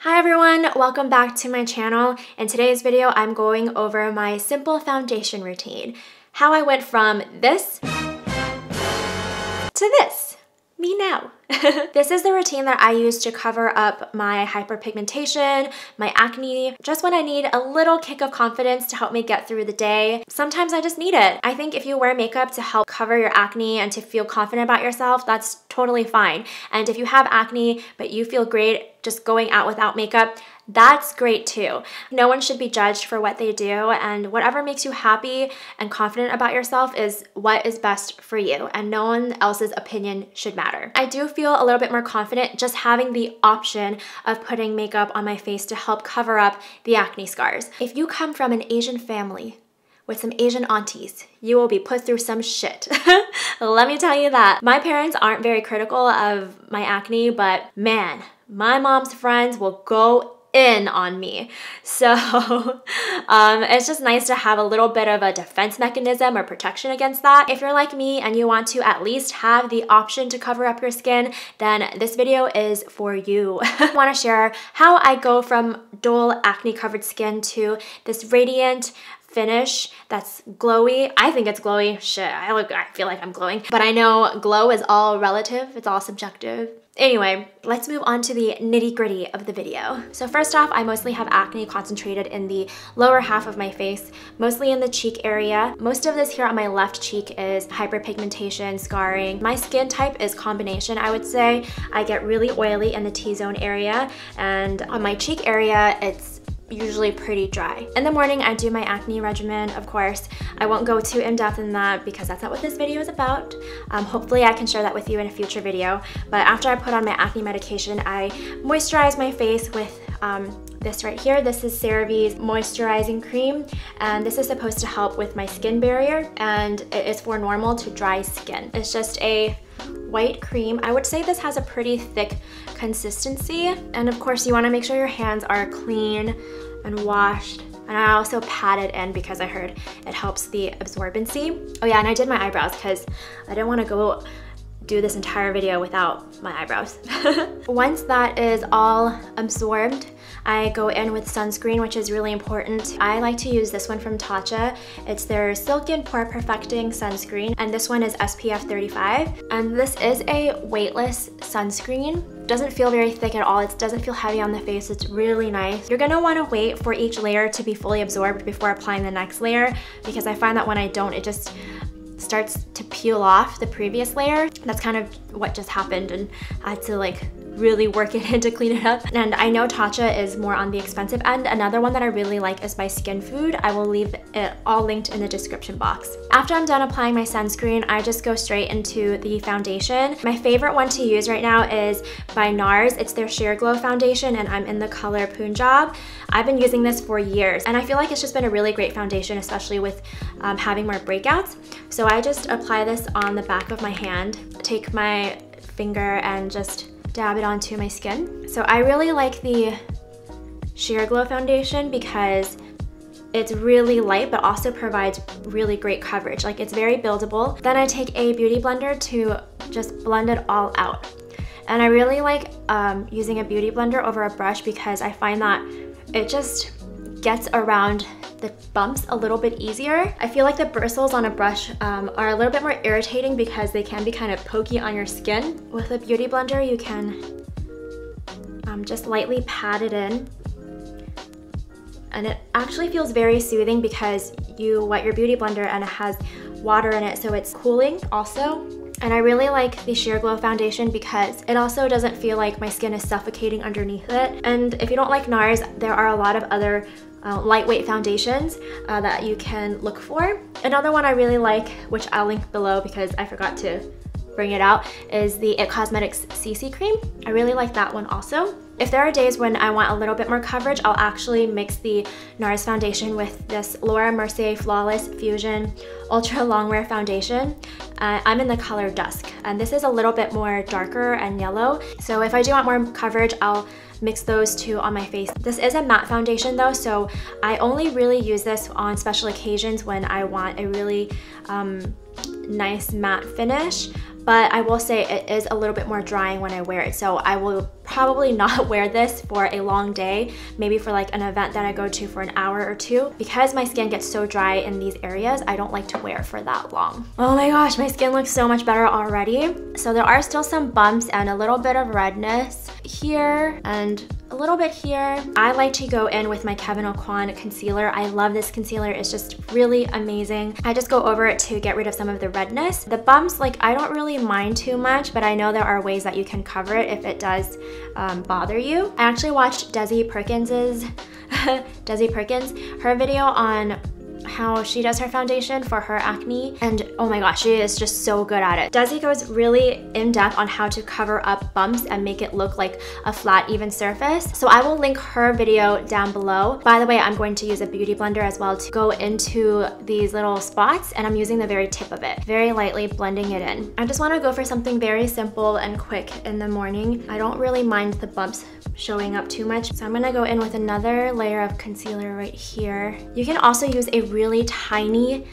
Hi everyone, welcome back to my channel. In today's video, I'm going over my simple foundation routine. How I went from this to this. Me now. This is the routine that I use to cover up my hyperpigmentation, my acne, just when I need a little kick of confidence to help me get through the day. Sometimes I just need it. I think if you wear makeup to help cover your acne and to feel confident about yourself, that's totally fine. And if you have acne, but you feel great just going out without makeup, that's great too. No one should be judged for what they do, and whatever makes you happy and confident about yourself is what is best for you, and no one else's opinion should matter. I do feel a little bit more confident just having the option of putting makeup on my face to help cover up the acne scars. If you come from an Asian family with some Asian aunties, you will be put through some shit. Let me tell you that. My parents aren't very critical of my acne, but man, my mom's friends will go in on me. So it's just nice to have a little bit of a defense mechanism or protection against that. If you're like me and you want to at least have the option to cover up your skin, then this video is for you. I want to share how I go from dull acne covered skin to this radiant finish that's glowy. I think it's glowy. Shit, I feel like I'm glowing. But I know glow is all relative. It's all subjective. Anyway, let's move on to the nitty-gritty of the video. So first off, I mostly have acne concentrated in the lower half of my face, mostly in the cheek area. Most of this here on my left cheek is hyperpigmentation, scarring. My skin type is combination, I would say. I get really oily in the T-zone area, and on my cheek area, it's usually pretty dry. In the morning, I do my acne regimen, of course. I won't go too in-depth in that because that's not what this video is about. Hopefully I can share that with you in a future video. But after I put on my acne medication, I moisturize my face with this right here. This is CeraVe's Moisturizing Cream, and this is supposed to help with my skin barrier, and it is for normal to dry skin. It's just a white cream. I would say this has a pretty thick consistency, and of course you want to make sure your hands are clean and washed. And I also pat it in because I heard it helps the absorbency. Oh yeah, and I did my eyebrows because I didn't want to go do this entire video without my eyebrows. Once that is all absorbed, I go in with sunscreen, which is really important. I like to use this one from Tatcha. It's their Silken Pore Perfecting Sunscreen, and this one is SPF 35. And this is a weightless sunscreen. Doesn't feel very thick at all. It doesn't feel heavy on the face. It's really nice. You're gonna wanna wait for each layer to be fully absorbed before applying the next layer, because I find that when I don't, it just starts to peel off the previous layer. That's kind of what just happened, and I had to like really work it in to clean it up. And I know Tatcha is more on the expensive end. Another one that I really like is by Skin Food. I will leave it all linked in the description box. After I'm done applying my sunscreen, I just go straight into the foundation. My favorite one to use right now is by NARS. It's their Sheer Glow foundation, and I'm in the color Punjab. I've been using this for years, and I feel like it's just been a really great foundation, especially with having more breakouts. So I just apply this on the back of my hand, take my finger and just dab it onto my skin. So I really like the Sheer Glow foundation because it's really light but also provides really great coverage. Like, it's very buildable. Then I take a beauty blender to just blend it all out. And I really like using a beauty blender over a brush because I find that it just gets around the bumps a little bit easier. I feel like the bristles on a brush are a little bit more irritating because they can be kind of pokey on your skin. With a beauty blender, you can just lightly pat it in. And it actually feels very soothing because you wet your beauty blender and it has water in it, so it's cooling also. And I really like the Sheer Glow foundation because it also doesn't feel like my skin is suffocating underneath it. And if you don't like NARS, there are a lot of other lightweight foundations that you can look for. Another one I really like, which I'll link below because I forgot to bring it out, is the It Cosmetics CC Cream. I really like that one also. If there are days when I want a little bit more coverage, I'll actually mix the NARS foundation with this Laura Mercier Flawless Fusion Ultra Longwear Foundation. I'm in the color Dusk, and this is a little bit more darker and yellow. So if I do want more coverage, I'll mix those two on my face. This is a matte foundation though, so I only really use this on special occasions when I want a really nice matte finish. but I will say it is a little bit more drying when I wear it. So I will probably not wear this for a long day, maybe for like an event that I go to for an hour or two. Because my skin gets so dry in these areas, I don't like to wear it for that long. Oh my gosh, my skin looks so much better already. So there are still some bumps and a little bit of redness here and a little bit here. I like to go in with my Kevyn Aucoin concealer. I love this concealer. It's just really amazing. I just go over it to get rid of some of the redness. The bumps, like, I don't really mind too much, but I know there are ways that you can cover it if it does bother you. I actually watched Desi Perkins's her video on how she does her foundation for her acne, and oh my gosh, she is just so good at it. Desi goes really in depth on how to cover up bumps and make it look like a flat, even surface. So I will link her video down below. By the way, I'm going to use a beauty blender as well to go into these little spots, and I'm using the very tip of it, very lightly blending it in. I just want to go for something very simple and quick in the morning. I don't really mind the bumps showing up too much, so I'm gonna go in with another layer of concealer right here. You can also use a really tiny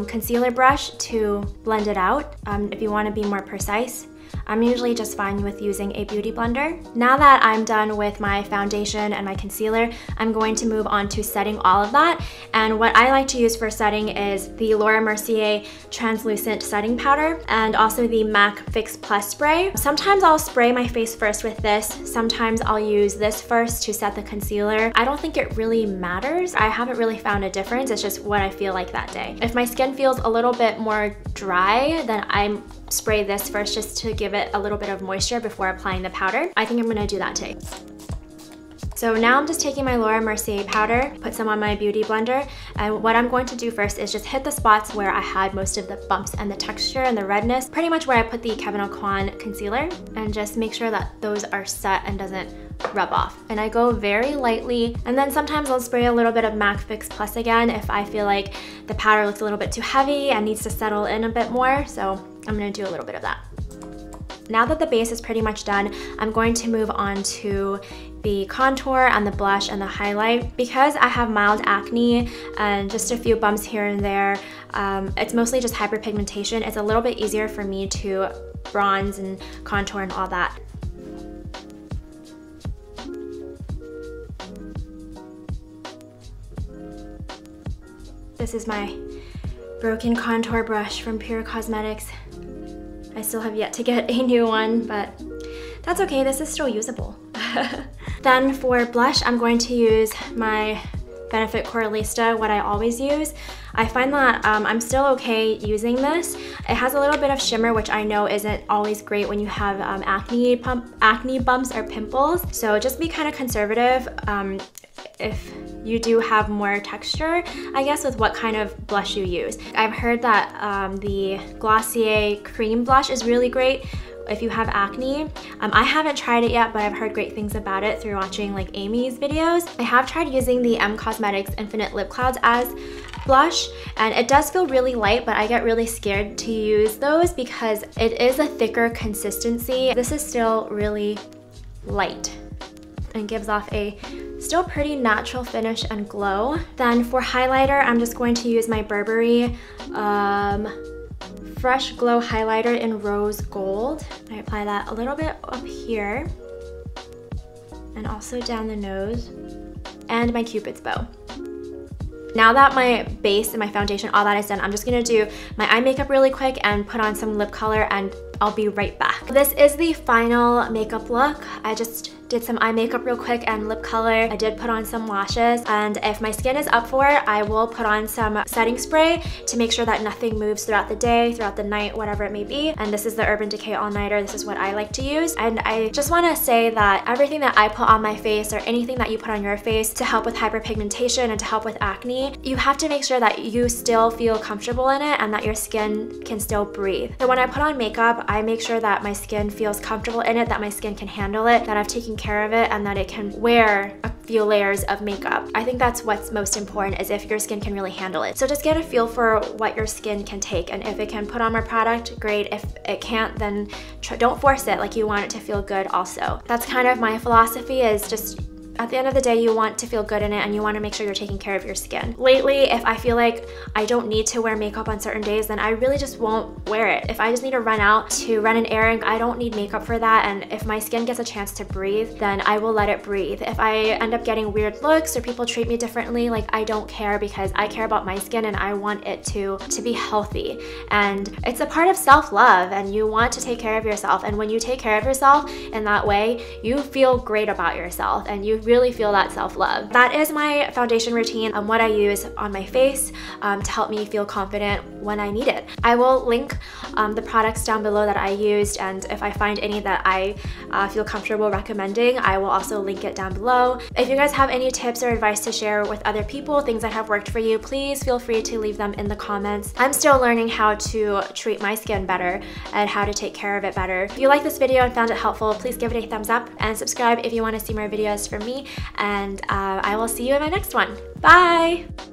concealer brush to blend it out if you want to be more precise. I'm usually just fine with using a beauty blender. Now that I'm done with my foundation and my concealer, I'm going to move on to setting all of that. And what I like to use for setting is the Laura Mercier Translucent Setting Powder and also the MAC Fix Plus Spray. Sometimes I'll spray my face first with this. Sometimes I'll use this first to set the concealer. I don't think it really matters. I haven't really found a difference. It's just what I feel like that day. If my skin feels a little bit more dry, then I spray this first just to give it a little bit of moisture before applying the powder. I think I'm gonna do that today. So now I'm just taking my Laura Mercier powder, put some on my beauty blender, and what I'm going to do first is just hit the spots where I had most of the bumps and the texture and the redness, pretty much where I put the Kevyn Aucoin concealer, and just make sure that those are set and doesn't rub off. And I go very lightly, and then sometimes I'll spray a little bit of MAC Fix Plus again if I feel like the powder looks a little bit too heavy and needs to settle in a bit more, so I'm gonna do a little bit of that. Now that the base is pretty much done, I'm going to move on to the contour and the blush and the highlight. Because I have mild acne and just a few bumps here and there, it's mostly just hyperpigmentation. It's a little bit easier for me to bronze and contour and all that. This is my broken contour brush from Pure Cosmetics. I still have yet to get a new one, but that's okay, this is still usable. Then for blush, I'm going to use my Benefit Coralista, what I always use. I find that I'm still okay using this. It has a little bit of shimmer, which I know isn't always great when you have acne bumps or pimples. So just be kind of conservative if you do have more texture, I guess, with what kind of blush you use. I've heard that the Glossier Cream Blush is really great if you have acne. I haven't tried it yet, but I've heard great things about it through watching like Amy's videos. I have tried using the Cosmetics Infinite Lip Clouds as blush, and it does feel really light, but I get really scared to use those because it is a thicker consistency. This is still really light and gives off a still pretty natural finish and glow. Then for highlighter, I'm just going to use my Burberry Fresh Glow Highlighter in Rose Gold. I apply that a little bit up here and also down the nose, and my Cupid's bow. Now that my base and my foundation, all that is done, I'm just gonna do my eye makeup really quick and put on some lip color, and I'll be right back. This is the final makeup look. I just did some eye makeup real quick and lip color. I did put on some lashes, and if my skin is up for it, I will put on some setting spray to make sure that nothing moves throughout the day, throughout the night, whatever it may be. And this is the Urban Decay All Nighter. This is what I like to use. And I just wanna say that everything that I put on my face, or anything that you put on your face to help with hyperpigmentation and to help with acne, you have to make sure that you still feel comfortable in it and that your skin can still breathe. So when I put on makeup, I make sure that my skin feels comfortable in it, that my skin can handle it, that I've taken care of it, and that it can wear a few layers of makeup. I think that's what's most important, is if your skin can really handle it. So just get a feel for what your skin can take, and if it can put on more product, great. If it can't, then don't force it. Like, you want it to feel good also. That's kind of my philosophy, is just At the end of the day, you want to feel good in it and you want to make sure you're taking care of your skin. Lately, if I feel like I don't need to wear makeup on certain days, then I really just won't wear it. If I just need to run out to run an errand, I don't need makeup for that, and if my skin gets a chance to breathe, then I will let it breathe. If I end up getting weird looks or people treat me differently, like, I don't care, because I care about my skin and I want it to be healthy. And it's a part of self-love, and you want to take care of yourself, and when you take care of yourself in that way, you feel great about yourself and you really feel that self-love. That is my foundation routine and what I use on my face to help me feel confident when I need it. I will link the products down below that I used, and if I find any that I feel comfortable recommending, I will also link it down below. If you guys have any tips or advice to share with other people, things that have worked for you, please feel free to leave them in the comments. I'm still learning how to treat my skin better and how to take care of it better. If you liked this video and found it helpful, please give it a thumbs up and subscribe if you want to see more videos from me, and I will see you in my next one. Bye!